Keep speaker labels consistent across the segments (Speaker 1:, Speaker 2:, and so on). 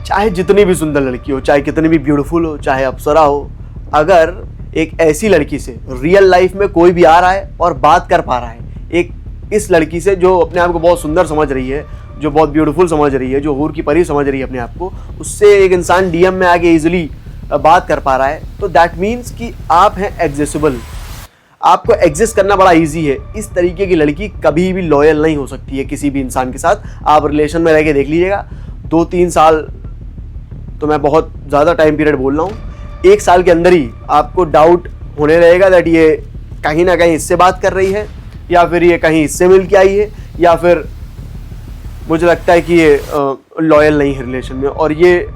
Speaker 1: चाहे जितनी भी सुंदर लड़की हो, चाहे कितनी भी ब्यूटीफुल हो, चाहे अप्सरा हो, अगर एक ऐसी लड़की से रियल लाइफ में कोई भी आ रहा है और बात कर पा रहा है, एक इस लड़की से जो अपने आप को बहुत सुंदर समझ रही है, जो बहुत ब्यूटीफुल समझ रही है, जो हूर की परी समझ रही है अपने आप को, उससे एक इंसान डीएम में आके इजीली बात कर पा रहा है, तो दैट मीन्स कि आप हैं एग्जिस्टेबल, आपको एग्जिस्ट करना बड़ा इजी है। इस तरीके की लड़की कभी भी लॉयल नहीं हो सकती है किसी भी इंसान के साथ। आप रिलेशन में रह के देख लीजिएगा, 2-3 साल तो मैं बहुत ज़्यादा टाइम पीरियड बोल रहा हूँ, 1 साल के अंदर ही आपको डाउट होने लगेगा दैट ये कहीं ना कहीं इससे बात कर रही है, या फिर ये कहीं इससे मिल के आई है, या फिर मुझे लगता है कि ये लॉयल नहीं है रिलेशन में। और ये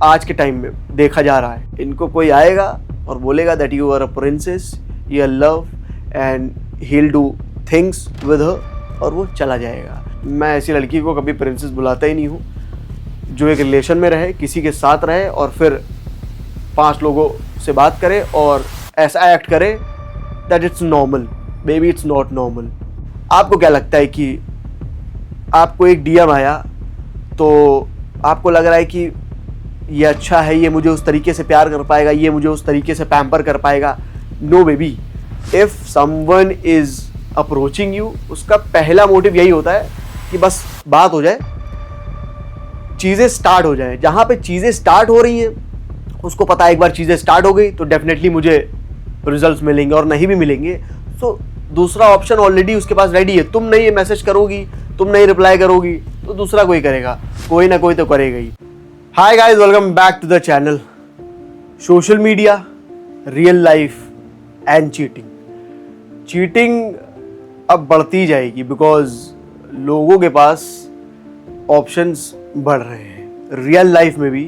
Speaker 1: आज के टाइम में देखा जा रहा है। इनको कोई आएगा और बोलेगा that you are a princess, you are love and he will do things with her, और वो चला जाएगा। मैं ऐसी लड़की को कभी प्रिंसेस बुलाता ही नहीं हूँ। जो एक रिलेशन में रहे, किसी के साथ रहे और फिर 5 लोगों से बात करे और ऐसा एक्ट करे that it's normal, baby it's not normal. आपको क्या लगता है कि आपको एक डीएम आया तो आपको लग रहा है कि ये अच्छा है, ये मुझे उस तरीके से प्यार कर पाएगा, ये मुझे उस तरीके से पैम्पर कर पाएगा? No baby, if someone is approaching you, उसका पहला मोटिव यही होता है कि बस बात हो जाए, चीज़ें स्टार्ट हो जाए। जहाँ पे चीज़ें स्टार्ट हो रही हैं उसको पता है एक बार चीज़ें स्टार्ट हो गई तो डेफिनेटली मुझे रिजल्ट्स मिलेंगे, और नहीं भी मिलेंगे तो दूसरा ऑप्शन ऑलरेडी उसके पास रेडी है। तुम नहीं ये मैसेज करोगी, तुम नहीं रिप्लाई करोगी तो दूसरा कोई करेगा, कोई ना कोई तो करेगा ही। Hi guys, welcome back to the channel. Social media, real life and cheating अब बढ़ती जाएगी बिकॉज लोगों के पास ऑप्शंस बढ़ रहे हैं। रियल लाइफ में भी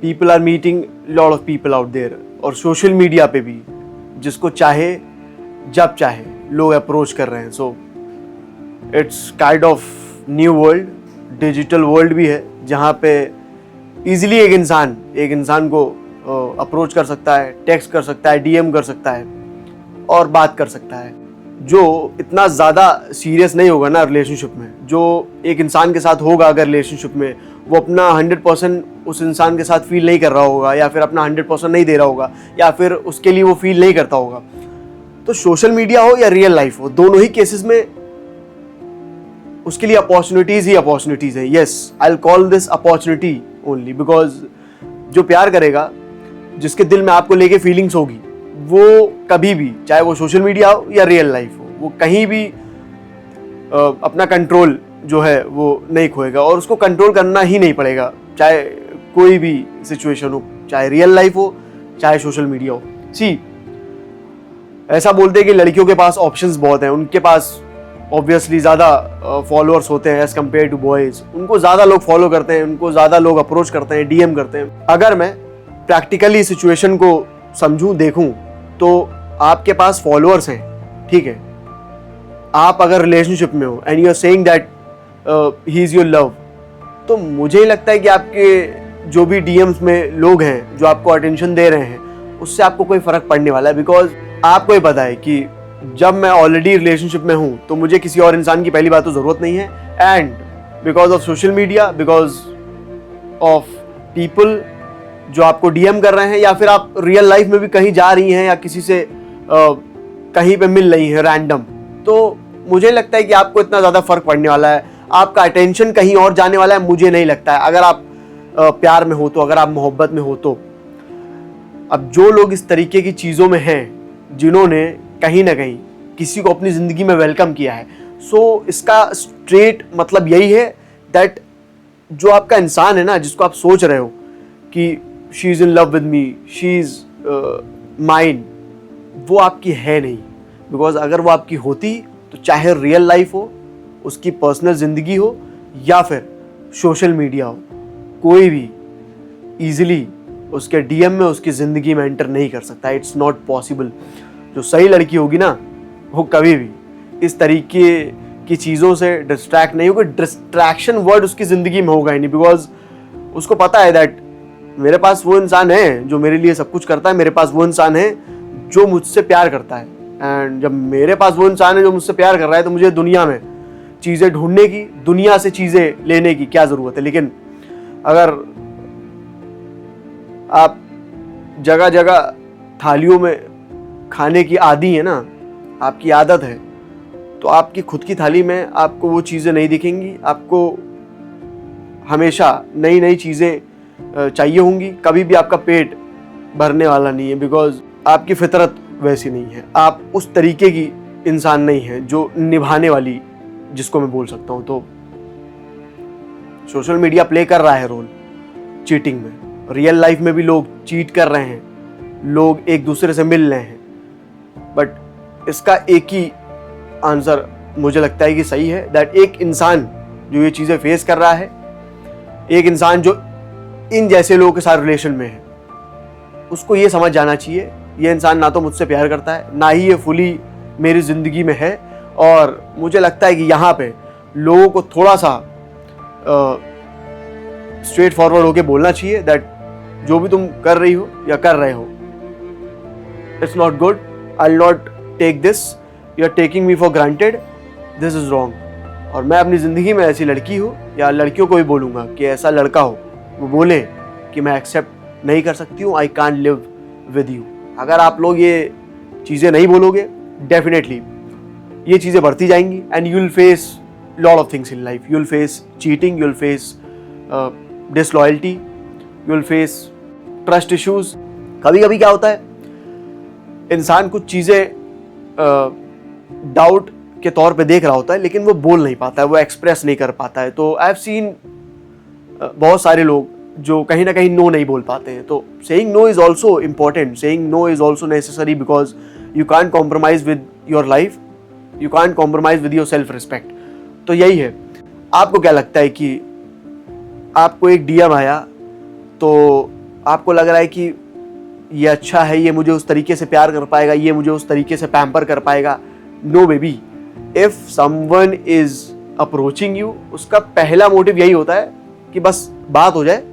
Speaker 1: people are meeting lot of people out there, और सोशल मीडिया पे भी जिसको चाहे जब चाहे लोग अप्रोच कर रहे हैं। So it's kind of new world, digital world भी है जहाँ पे इजीली एक इंसान को अप्रोच कर सकता है, टेक्स्ट कर सकता है, डीएम कर सकता है और बात कर सकता है। जो इतना ज़्यादा सीरियस नहीं होगा ना रिलेशनशिप में, जो एक इंसान के साथ होगा अगर रिलेशनशिप में, वो अपना 100% उस इंसान के साथ फील नहीं कर रहा होगा, या फिर अपना 100% नहीं दे रहा होगा, या फिर उसके लिए वो फील नहीं करता होगा। तो सोशल मीडिया हो या रियल लाइफ हो, दोनों ही केसेस में उसके लिए अपॉर्चुनिटीज़ ही अपॉर्चुनिटीज़ है। Yes, I will call this opportunity only because जो प्यार करेगा, जिसके दिल में आपको लेके फीलिंग्स होगी, वो कभी भी, चाहे वो सोशल मीडिया हो या रियल लाइफ हो, वो कहीं भी अपना कंट्रोल जो है वो नहीं खोएगा, और उसको कंट्रोल करना ही नहीं पड़ेगा, चाहे कोई भी सिचुएशन हो, चाहे रियल लाइफ हो चाहे सोशल मीडिया हो। सी, ऐसा बोलते हैं कि लड़कियों के पास ऑप्शंस बहुत हैं, उनके पास ऑब्वियसली ज़्यादा फॉलोअर्स होते हैं एज कम्पेयर टू बॉयज़, उनको ज़्यादा लोग फॉलो करते हैं, उनको ज़्यादा लोग अप्रोच करते हैं, डीएम करते हैं। अगर मैं प्रैक्टिकली सिचुएशन को समझूं, देखूं, तो आपके पास फॉलोअर्स हैं, ठीक है, आप अगर रिलेशनशिप में हो and you are saying that he is your love, तो मुझे ही लगता है कि आपके जो भी डीएम्स में लोग हैं जो आपको अटेंशन दे रहे हैं, उससे आपको कोई फ़र्क पड़ने वाला है। बिकॉज आपको ही पता है कि जब मैं ऑलरेडी रिलेशनशिप में हूँ तो मुझे किसी और इंसान की पहली बात तो ज़रूरत नहीं है, and because of social media, because of people जो आपको डीएम कर रहे हैं, या फिर आप रियल लाइफ में भी कहीं जा रही हैं या किसी से कहीं पे मिल रही हैं रैंडम, तो मुझे लगता है कि आपको इतना ज़्यादा फ़र्क पड़ने वाला है, आपका अटेंशन कहीं और जाने वाला है, मुझे नहीं लगता है। अगर आप प्यार में हो तो, अगर आप मोहब्बत में हो तो। अब जो लोग इस तरीके की चीज़ों में हैं, जिन्होंने कहीं ना कहीं किसी को अपनी ज़िंदगी में वेलकम किया है, सो इसका स्ट्रेट मतलब यही है दैट जो आपका इंसान है ना, जिसको आप सोच रहे हो कि she is in love with me, she is mine, वो आपकी है नहीं। बिकॉज अगर वो आपकी होती तो चाहे रियल लाइफ हो, उसकी पर्सनल ज़िंदगी हो, या फिर सोशल मीडिया हो, कोई भी ईजिली उसके डीएम में उसकी ज़िंदगी में एंटर नहीं कर सकता। It's not possible. जो सही लड़की होगी ना, वो कभी भी इस तरीके की चीज़ों से डिस्ट्रैक्ट नहीं होगी। डिस्ट्रैक्शन वर्ड उसकी ज़िंदगी में होगा ही नहीं, बिकॉज उसको पता है दैट मेरे पास वो इंसान है जो मेरे लिए सब कुछ करता है, मेरे पास वो इंसान है जो मुझसे प्यार करता है, एंड जब मेरे पास वो इंसान है जो मुझसे प्यार कर रहा है, तो मुझे दुनिया में चीज़ें ढूंढने की, दुनिया से चीज़ें लेने की क्या ज़रूरत है। लेकिन अगर आप जगह जगह थालियों में खाने की आदी है ना, आपकी आदत है, तो आपकी खुद की थाली में आपको वो चीज़ें नहीं दिखेंगी। आपको हमेशा नई नई चीज़ें चाहिए होंगी। कभी भी आपका पेट भरने वाला नहीं है, बिकॉज आपकी फितरत वैसी नहीं है। आप उस तरीके की इंसान नहीं है जो निभाने वाली, जिसको मैं बोल सकता हूँ। तो सोशल मीडिया प्ले कर रहा है रोल चीटिंग में। रियल लाइफ में भी लोग चीट कर रहे हैं, लोग एक दूसरे से मिल रहे हैं, बट इसका एक ही आंसर मुझे लगता है कि सही है, दैट एक इंसान जो ये चीज़ें फेस कर रहा है, एक इंसान जो इन जैसे लोगों के साथ रिलेशन में है, उसको ये समझ जाना चाहिए ये इंसान ना तो मुझसे प्यार करता है, ना ही ये फुली मेरी ज़िंदगी में है। और मुझे लगता है कि यहाँ पे लोगों को थोड़ा सा स्ट्रेट फॉरवर्ड होके बोलना चाहिए दैट जो भी तुम कर रही हो या कर रहे हो, it's not good, I will not take this, you are taking me for granted, this is wrong. और मैं अपनी ज़िंदगी में ऐसी लड़की हो या लड़कियों को भी बोलूँगा कि ऐसा लड़का हो, वो बोले कि मैं एक्सेप्ट नहीं कर सकती हूँ, I can't live with you. अगर आप लोग ये चीज़ें नहीं बोलोगे, डेफिनेटली ये चीज़ें बढ़ती जाएंगी and you will face lot of things in life. You will face cheating, you will face disloyalty, you will face trust issues. कभी कभी क्या होता है, इंसान कुछ चीज़ें डाउट के तौर पे देख रहा होता है, लेकिन वो बोल नहीं पाता है, वो एक्सप्रेस नहीं कर पाता है। तो आई हैव सीन बहुत सारे लोग जो कहीं ना कहीं नो नहीं बोल पाते हैं। तो saying no is also important, saying no is also necessary, because you can't compromise with your life, you can't compromise with your self respect. तो यही है। आपको क्या लगता है कि आपको एक डीएम आया तो आपको लग रहा है कि ये अच्छा है, ये मुझे उस तरीके से प्यार कर पाएगा, ये मुझे उस तरीके से पैम्पर कर पाएगा? No baby, if someone is approaching you, उसका पहला मोटिव यही होता है कि बस बात हो जाए,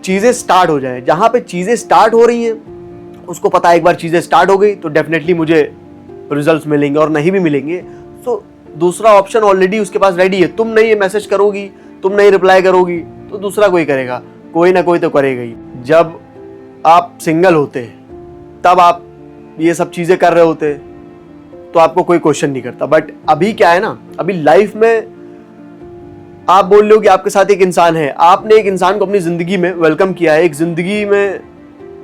Speaker 1: चीजें स्टार्ट हो जाए। जहां पे चीजें स्टार्ट हो रही हैं, उसको पता है एक बार चीजें स्टार्ट हो गई तो डेफिनेटली मुझे रिजल्ट्स मिलेंगे, और नहीं भी मिलेंगे तो दूसरा ऑप्शन ऑलरेडी उसके पास रेडी है। तुम नहीं मैसेज करोगी, तुम नहीं रिप्लाई करोगी, तो दूसरा कोई करेगा, कोई ना कोई तो करेगा ही। जब आप सिंगल होते हैं तब आप ये सब चीजें कर रहे होते तो आपको कोई क्वेश्चन नहीं करता। बट अभी क्या है ना, अभी लाइफ में आप बोल रहे हो कि आपके साथ एक इंसान है, आपने एक इंसान को अपनी जिंदगी में वेलकम किया है, एक जिंदगी में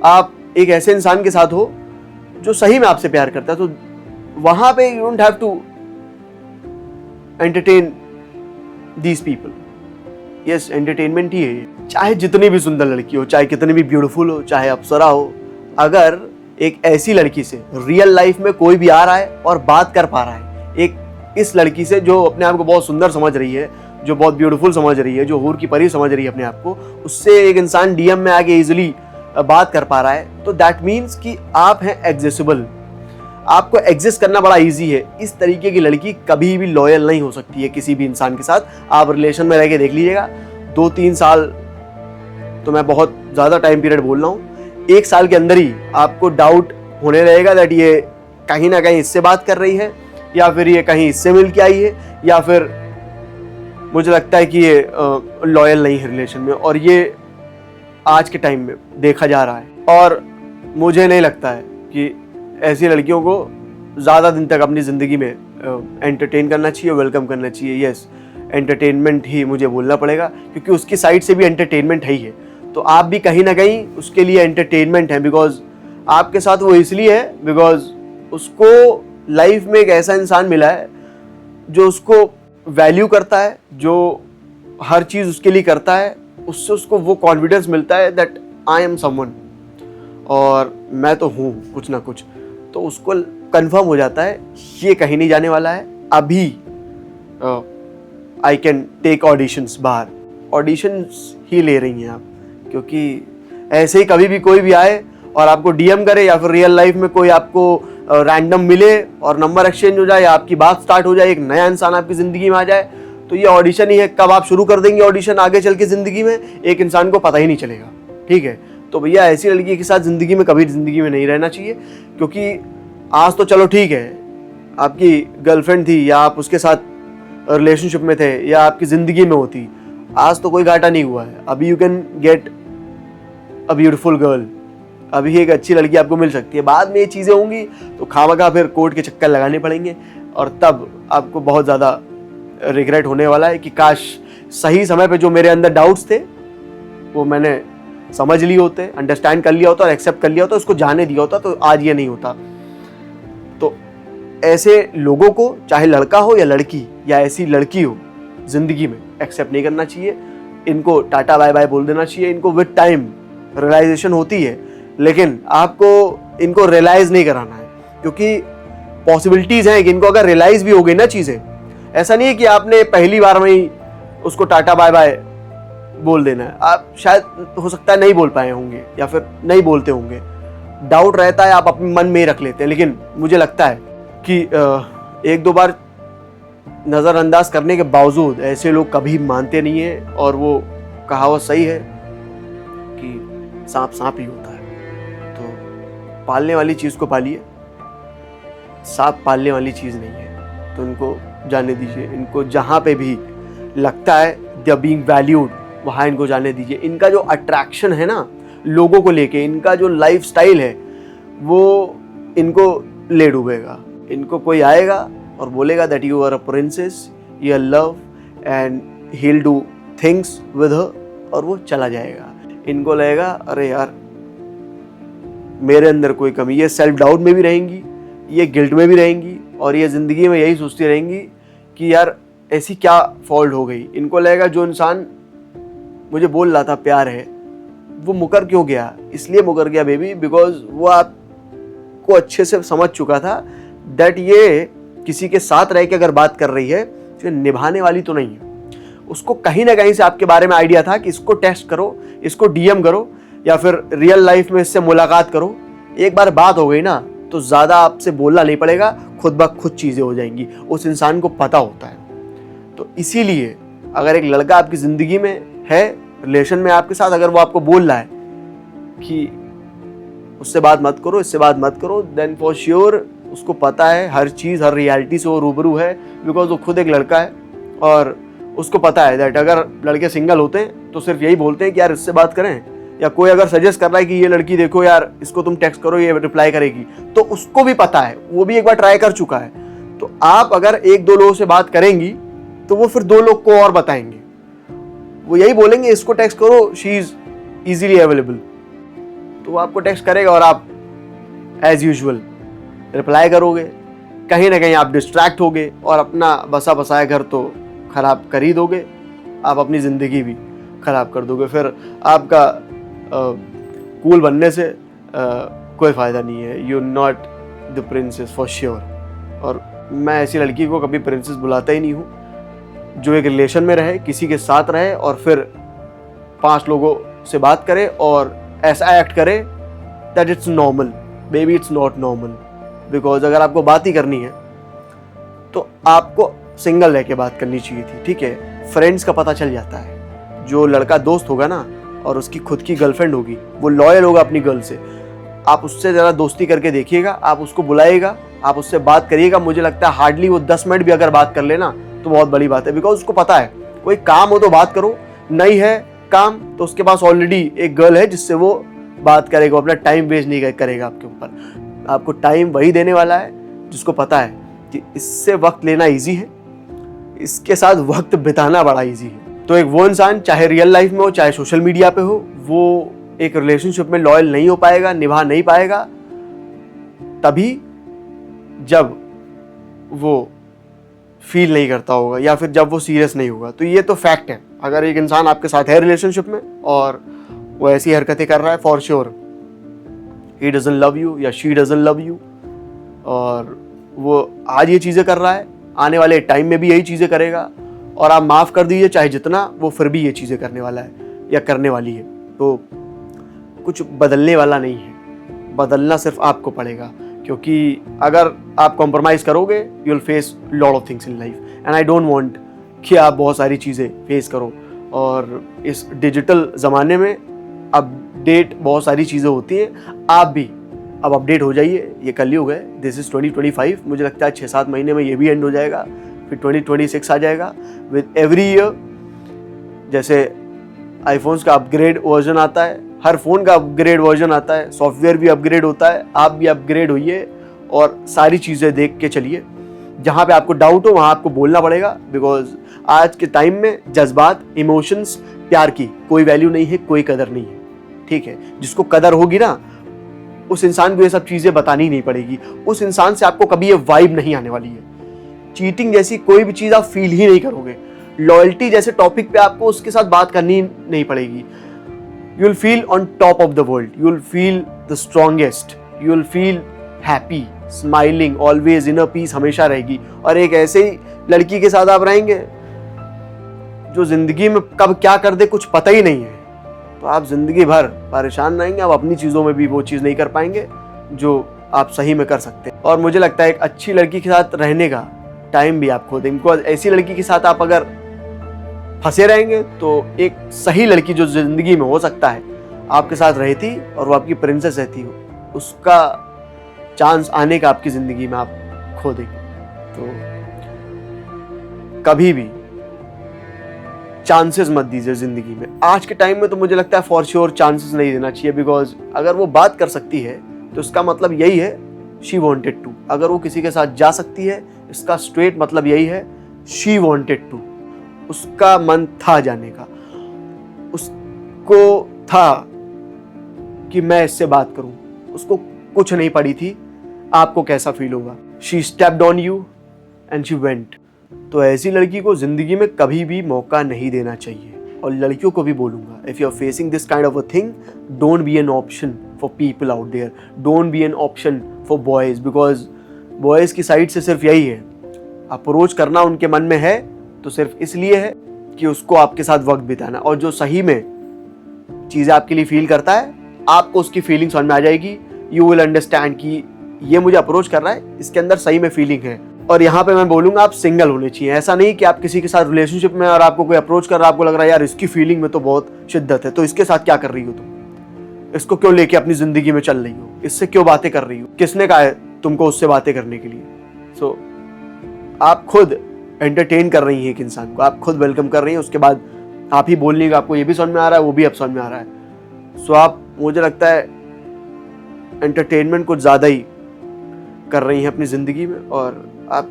Speaker 1: आप एक ऐसे इंसान के साथ हो जो सही में आपसे प्यार करता है, तो वहां पे you don't have to entertain these people. Yes, entertainment ही है। चाहे जितनी भी सुंदर लड़की हो, चाहे कितनी भी ब्यूटीफुल हो, चाहे अप्सरा हो, अगर एक ऐसी लड़की से रियल लाइफ में कोई भी आ रहा है और बात कर पा रहा है, एक इस लड़की से जो अपने आप को बहुत सुंदर समझ रही है, जो बहुत ब्यूटीफुल समझ रही है, जो हूर की परी समझ रही है अपने आप को, उससे एक इंसान डीएम में आके इजीली बात कर पा रहा है, तो दैट मीन्स कि आप हैं एग्जिस्टेबल, आपको एग्जिस्ट करना बड़ा इजी है। इस तरीके की लड़की कभी भी लॉयल नहीं हो सकती है किसी भी इंसान के साथ। आप रिलेशन में रह के देख लीजिएगा, 2-3 साल तो मैं बहुत ज़्यादा टाइम पीरियड बोल रहा हूँ, 1 साल के अंदर ही आपको डाउट होने रहेगा दैट ये कहीं ना कहीं इससे बात कर रही है, या फिर ये कहीं इससे मिल के आई है, या फिर मुझे लगता है कि ये लॉयल नहीं है रिलेशन में। और ये आज के टाइम में देखा जा रहा है, और मुझे नहीं लगता है कि ऐसी लड़कियों को ज़्यादा दिन तक अपनी ज़िंदगी में एंटरटेन करना चाहिए, वेलकम करना चाहिए। यस, एंटरटेनमेंट ही मुझे बोलना पड़ेगा, क्योंकि उसकी साइड से भी एंटरटेनमेंट है ही है, तो आप भी कहीं ना कहीं उसके लिए एंटरटेनमेंट है। बिकॉज आपके साथ वो इसलिए है बिकॉज उसको लाइफ में एक ऐसा इंसान मिला है जो उसको वैल्यू करता है, जो हर चीज़ उसके लिए करता है, उससे उसको वो कॉन्फिडेंस मिलता है दैट आई एम समवन, और मैं तो हूँ कुछ ना कुछ, तो उसको कंफर्म हो जाता है ये कहीं नहीं जाने वाला है। अभी आई कैन टेक ऑडिशंस, बाहर ऑडिशंस ही ले रही हैं आप, क्योंकि ऐसे ही कभी भी कोई भी आए और आपको डीएम करे, या फिर रियल लाइफ में कोई आपको रैंडम मिले और नंबर एक्सचेंज हो जाए, या आपकी बात स्टार्ट हो जाए, एक नया इंसान आपकी ज़िंदगी में आ जाए, तो ये ऑडिशन ही है। कब आप शुरू कर देंगे ऑडिशन आगे चल के ज़िंदगी में, एक इंसान को पता ही नहीं चलेगा। ठीक है, तो भैया ऐसी लड़की के साथ ज़िंदगी में कभी ज़िंदगी में नहीं रहना चाहिए, क्योंकि आज तो चलो ठीक है आपकी गर्लफ्रेंड थी, या आप उसके साथ रिलेशनशिप में थे, या आपकी ज़िंदगी में होती, आज तो कोई घाटा नहीं हुआ है, अभी you can get a beautiful girl, अभी एक अच्छी लड़की आपको मिल सकती है। बाद में ये चीज़ें होंगी तो खामखा फिर कोर्ट के चक्कर लगाने पड़ेंगे, और तब आपको बहुत ज़्यादा रिग्रेट होने वाला है कि काश सही समय पे जो मेरे अंदर डाउट्स थे वो मैंने समझ लिए होते, अंडरस्टैंड कर लिया होता और एक्सेप्ट कर लिया होता, उसको जाने दिया होता, तो आज ये नहीं होता। तो ऐसे लोगों को, चाहे लड़का हो या लड़की या ऐसी लड़की हो, जिंदगी में एक्सेप्ट नहीं करना चाहिए। इनको टाटा बाय बाय बोल देना चाहिए। इनको विद टाइम रियलाइजेशन होती है, लेकिन आपको इनको रियलाइज नहीं कराना है, क्योंकि पॉसिबिलिटीज हैं कि इनको अगर रियलाइज भी हो गई ना चीजें, ऐसा नहीं है कि आपने पहली बार में ही उसको टाटा बाय बाय बोल देना है। आप शायद हो सकता है नहीं बोल पाए होंगे या फिर नहीं बोलते होंगे, डाउट रहता है, आप अपने मन में ही रख लेते हैं। लेकिन मुझे लगता है कि एक दो बार नज़रअंदाज करने के बावजूद ऐसे लोग कभी मानते नहीं हैं, और वो कहावत सही है कि सांप सांप ही होता है। तो पालने वाली चीज़ को पालिए, सांप पालने वाली चीज़ नहीं है। तो इनको जाने दीजिए। इनको जहाँ पे भी लगता है दे आर बीइंग वैल्यूड, वहाँ इनको जाने दीजिए। इनका जो अट्रैक्शन है ना लोगों को लेके, इनका जो लाइफ स्टाइल है वो इनको ले डूबेगा। इनको कोई आएगा और बोलेगा that you are a princess, you are love, and he will do things with her, और वो चला जाएगा। इनको लगेगा अरे यार मेरे अंदर कोई कमी, ये सेल्फ डाउट में भी रहेंगी, ये गिल्ट में भी रहेंगी, और ये ज़िंदगी में यही सोचती रहेंगी कि यार ऐसी क्या फॉल्ट हो गई। इनको लगेगा जो इंसान मुझे बोल रहा था प्यार है, वो मुकर क्यों गया? इसलिए मुकर गया बेबी, बिकॉज वो आपको अच्छे से समझ चुका था दैट ये किसी के साथ रह के अगर बात कर रही है तो निभाने वाली तो नहीं है। उसको कहीं ना कहीं से आपके बारे में आइडिया था कि इसको टेक्स्ट करो, इसको डीएम करो, या फिर रियल लाइफ में इससे मुलाकात करो। एक बार बात हो गई ना तो ज़्यादा आपसे बोलना नहीं पड़ेगा, खुद ब खुद चीज़ें हो जाएंगी। उस इंसान को पता होता है। तो इसीलिए अगर एक लड़का आपकी ज़िंदगी में है, रिलेशन में आपके साथ, अगर वो आपको बोल रहा है कि उससे बात मत करो, इससे बात मत करो, देन फॉर श्योर उसको पता है हर चीज़, हर रियलिटी से वो रूबरू है, बिकॉज वो खुद एक लड़का है। और उसको पता है दैट अगर लड़के सिंगल होते हैं तो सिर्फ यही बोलते हैं कि यार इससे बात करें, या कोई अगर सजेस्ट कर रहा है कि ये लड़की देखो यार इसको तुम टेक्स्ट करो ये रिप्लाई करेगी, तो उसको भी पता है, वो भी एक बार ट्राई कर चुका है। तो आप अगर एक दो लोगों से बात करेंगी तो वो फिर दो लोग को और बताएंगे, वो यही बोलेंगे इसको टेक्स्ट करो, शी इज इजीली अवेलेबल, तो वो आपको टेक्स्ट करेगा और आप एज यूजुअल रिप्लाई करोगे। कहीं ना कहीं आप डिस्ट्रैक्ट होगे और अपना बसा बसाया घर तो खराब कर ही दोगे, आप अपनी ज़िंदगी भी खराब कर दोगे। फिर आपका कूल बनने से कोई फ़ायदा नहीं है। You not the princess for sure. और मैं ऐसी लड़की को कभी प्रिंसेस बुलाता ही नहीं हूँ जो एक रिलेशन में रहे, किसी के साथ रहे और फिर 5 लोगों से बात करे और ऐसा एक्ट करे that it's normal. Baby it's not normal, because अगर आपको बात ही करनी है तो आपको सिंगल रह के बात करनी चाहिए थी, ठीक है। फ्रेंड्स का पता चल जाता है। जो लड़का दोस्त होगा ना और उसकी खुद की गर्लफ्रेंड होगी, वो लॉयल होगा अपनी गर्ल से। आप उससे ज़रा दोस्ती करके देखिएगा, आप उसको बुलाइएगा, आप उससे बात करिएगा। मुझे लगता है हार्डली वो 10 मिनट भी अगर बात कर लेना तो बहुत बड़ी बात है, बिकॉज उसको पता है कोई काम हो तो बात करो, नहीं है काम तो उसके पास ऑलरेडी एक गर्ल है जिससे वो बात करेगा, अपना टाइम वेस्ट नहीं करेगा आपके ऊपर। आपको टाइम वही देने वाला है जिसको पता है कि इससे वक्त लेना ईजी है, इसके साथ वक्त बिताना बड़ा ईजी है। तो एक वो इंसान चाहे रियल लाइफ में हो चाहे सोशल मीडिया पे हो, वो एक रिलेशनशिप में लॉयल नहीं हो पाएगा, निभा नहीं पाएगा तभी जब वो फील नहीं करता होगा या फिर जब वो सीरियस नहीं होगा। तो ये तो फैक्ट है। अगर एक इंसान आपके साथ है रिलेशनशिप में और वो ऐसी हरकतें कर रहा है, for sure he doesn't love you या शी डजंट लव यू, और वो आज ये चीज़ें कर रहा है, आने वाले टाइम में भी यही चीज़ें करेगा। और आप माफ़ कर दीजिए चाहे जितना, वो फिर भी ये चीज़ें करने वाला है या करने वाली है। तो कुछ बदलने वाला नहीं है, बदलना सिर्फ आपको पड़ेगा, क्योंकि अगर आप कॉम्प्रोमाइज़ करोगे you will face lot of things in life, and I don't want कि आप बहुत सारी चीज़ें फेस करो। और इस डिजिटल ज़माने में अपडेट बहुत सारी चीज़ें होती हैं, आप भी अब अपडेट हो जाइए। ये कलयुग है, दिस इज़ 2025। मुझे लगता है 6-7 महीने में ये भी एंड हो जाएगा, फिर 2026 आ जाएगा। विद एवरी ईयर जैसे आईफोन्स का अपग्रेड वर्जन आता है, हर फ़ोन का अपग्रेड वर्जन आता है, सॉफ्टवेयर भी अपग्रेड होता है, आप भी अपग्रेड होइए और सारी चीज़ें देख के चलिए। जहाँ पे आपको डाउट हो वहाँ आपको बोलना पड़ेगा, बिकॉज आज के टाइम में जज्बात, इमोशंस, प्यार की कोई वैल्यू नहीं है, कोई कदर नहीं है, ठीक है। जिसको कदर होगी ना, उस इंसान को ये सब चीज़ें बतानी नहीं पड़ेगी, उस इंसान से आपको कभी ये वाइब नहीं आने वाली है। चीटिंग जैसी कोई भी चीज़ आप फील ही नहीं करोगे। लॉयल्टी जैसे टॉपिक पे आपको उसके साथ बात करनी नहीं पड़ेगी। You will feel on top of the world, you will feel the strongest, you will feel happy, smiling, always inner peace हमेशा रहेगी। और एक ऐसे ही लड़की के साथ आप रहेंगे जो जिंदगी में कब क्या कर दे कुछ पता ही नहीं है, तो आप जिंदगी भर परेशान रहेंगे। आप अपनी चीज़ों में भी वो चीज़ नहीं कर पाएंगे जो आप सही में कर सकते हैं। और मुझे लगता है एक अच्छी लड़की के साथ रहने का टाइम भी आप खो देंगे, बिकॉज ऐसी लड़की के साथ आप अगर फंसे रहेंगे तो एक सही लड़की जो जिंदगी में हो सकता है आपके साथ रहती और वो आपकी प्रिंसेस रहती, उसका चांस आने का आपकी जिंदगी में आप खो देंगे। तो कभी भी चांसेस मत दीजिए जिंदगी में। आज के टाइम में तो मुझे लगता है फॉर श्योर चांसेस नहीं देना चाहिए, बिकॉज अगर वो बात कर सकती है तो इसका मतलब यही है शी वॉन्टेड टू। अगर वो किसी के साथ जा सकती है, इसका स्ट्रेट मतलब यही है शी वॉन्टेड टू। उसका मन था जाने का, उसको था कि मैं इससे बात करूं, उसको कुछ नहीं पड़ी थी आपको कैसा फील होगा। She stepped on you and she went. तो ऐसी लड़की को जिंदगी में कभी भी मौका नहीं देना चाहिए। और लड़कियों को भी बोलूंगा, if you are facing this kind of a thing, don't be an option for people out there, don't be an option for boys, because boys की साइड से सिर्फ यही है, अप्रोच करना उनके मन में है तो सिर्फ इसलिए है कि उसको आपके साथ वक्त बिताना। और जो सही में चीज़ें आपके लिए फील करता है, आपको उसकी फीलिंग समझ में आ जाएगी। यू विल अंडरस्टैंड कि ये मुझे अप्रोच कर रहा है, इसके अंदर सही में फीलिंग है। और यहाँ पे मैं बोलूँगा आप सिंगल होने चाहिए। ऐसा नहीं कि आप किसी के साथ रिलेशनशिप में और आपको कोई अप्रोच कर रहा है, आपको लग रहा है यार इसकी फीलिंग में तो बहुत शिद्दत है, तो इसके साथ क्या कर रही हो तुम, इसको क्यों लेके अपनी जिंदगी में चल रही हो, इससे क्यों बातें कर रही हो, किसने कहा है तुमको उससे बातें करने के लिए। सो आप खुद एंटरटेन कर रही हैं एक इंसान को, आप खुद वेलकम कर रही हैं, उसके बाद आप ही बोल रही हैं आपको ये भी समझ में आ रहा है, वो भी अब समझ में आ रहा है। सो आप, मुझे लगता है एंटरटेनमेंट कुछ ज़्यादा ही कर रही हैं अपनी ज़िंदगी में। और आप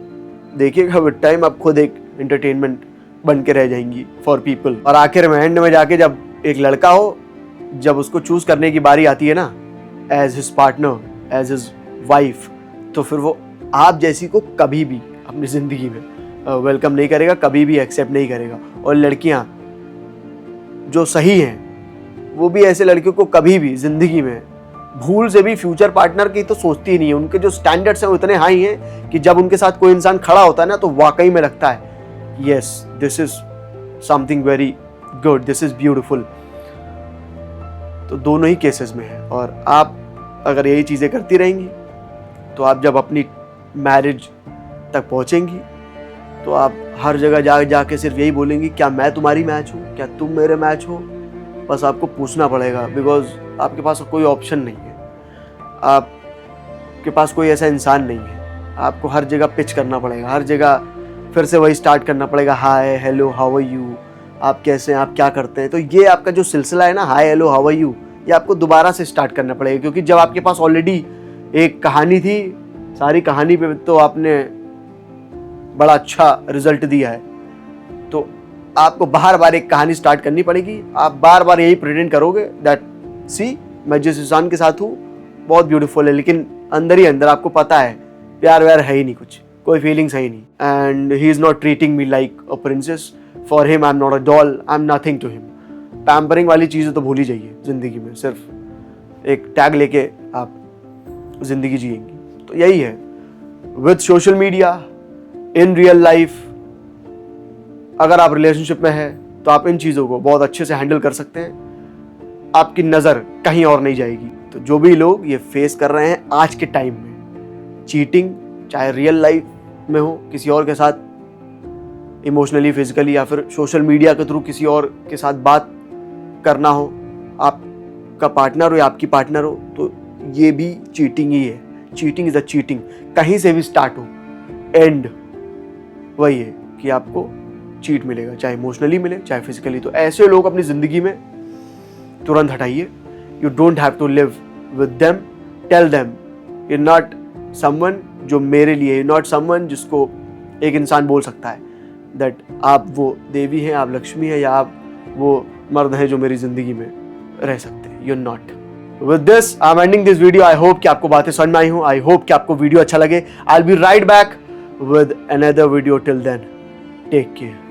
Speaker 1: देखिएगा विद टाइम आप खुद एक एंटरटेनमेंट बन के रह जाएंगी फॉर पीपल। और आखिर में एंड में जाके जब एक लड़का हो, जब उसको चूज़ करने की बारी आती है ना as his partner, as his wife, तो फिर वो आप जैसी को कभी भी अपनी ज़िंदगी में वेलकम नहीं करेगा, कभी भी एक्सेप्ट नहीं करेगा। और लड़कियां जो सही हैं वो भी ऐसे लड़कियों को कभी भी ज़िंदगी में भूल से भी फ्यूचर पार्टनर की तो सोचती ही नहीं है। उनके जो स्टैंडर्ड्स हैं वो इतने हाई हैं कि जब उनके साथ कोई इंसान खड़ा होता है ना, तो वाकई में लगता है yes this is something very good, this is beautiful. तो दोनों ही केसेस में है। और आप अगर यही चीज़ें करती रहेंगी तो आप जब अपनी मैरिज तक पहुंचेंगी तो आप हर जगह जाके सिर्फ यही बोलेंगी, क्या मैं तुम्हारी मैच हूँ, क्या तुम मेरे मैच हो। बस आपको पूछना पड़ेगा, बिकॉज आपके पास कोई ऑप्शन नहीं है, आपके पास कोई ऐसा इंसान नहीं है। आपको हर जगह पिच करना पड़ेगा, हर जगह फिर से वही स्टार्ट करना पड़ेगा, hi hello how are you, आप कैसे हैं, आप क्या करते हैं। तो ये आपका जो सिलसिला है ना, hi hello how are you, ये आपको दोबारा से स्टार्ट करना पड़ेगा। क्योंकि जब आपके पास ऑलरेडी एक कहानी थी, सारी कहानी पे तो आपने बड़ा अच्छा रिजल्ट दिया है, तो आपको बार बार एक कहानी स्टार्ट करनी पड़ेगी। आप बार बार यही प्रेटेंड करोगे दैट सी मैं जिस इंसान के साथ हूँ बहुत ब्यूटीफुल है, लेकिन अंदर ही अंदर आपको पता है प्यार व्यार है ही नहीं, कुछ कोई फीलिंग्स है ही नहीं। And he is not treating me like a princess, for him I am not a doll, I am nothing to him. Pampering वाली चीज़ें तो भूल ही जाइए ज़िंदगी में, सिर्फ एक टैग लेके आप ज़िंदगी जिएंगी। तो यही है with social media, in real life, अगर आप रिलेशनशिप में हैं तो आप इन चीज़ों को बहुत अच्छे से हैंडल कर सकते हैं, आपकी नज़र कहीं और नहीं जाएगी। तो जो भी लोग ये फेस कर रहे हैं आज के टाइम में, चीटिंग चाहे रियल लाइफ में हो किसी और के साथ, इमोशनली, फिजिकली, या फिर सोशल मीडिया के थ्रू किसी और के साथ बात करना हो, आपका पार्टनर हो या आपकी पार्टनर हो, तो ये भी चीटिंग ही है। चीटिंग इज़ अ चीटिंग, कहीं से भी स्टार्ट हो, एंड वही है कि आपको चीट मिलेगा, चाहे इमोशनली मिले चाहे फिजिकली। तो ऐसे लोग अपनी ज़िंदगी में तुरंत हटाइए। You don't have to live with them, tell them you not someone जो मेरे लिए, नॉट समवन जिसको एक इंसान बोल सकता है दैट आप वो देवी हैं, आप लक्ष्मी हैं, या आप वो मर्द हैं जो मेरी ज़िंदगी में रह सकते हैं। You not. With this I am ending this video. I hope कि आपको बातें समझ में आई हूँ। आई होप कि आपको वीडियो अच्छा लगे। I will be right back with another video. Till then, take care.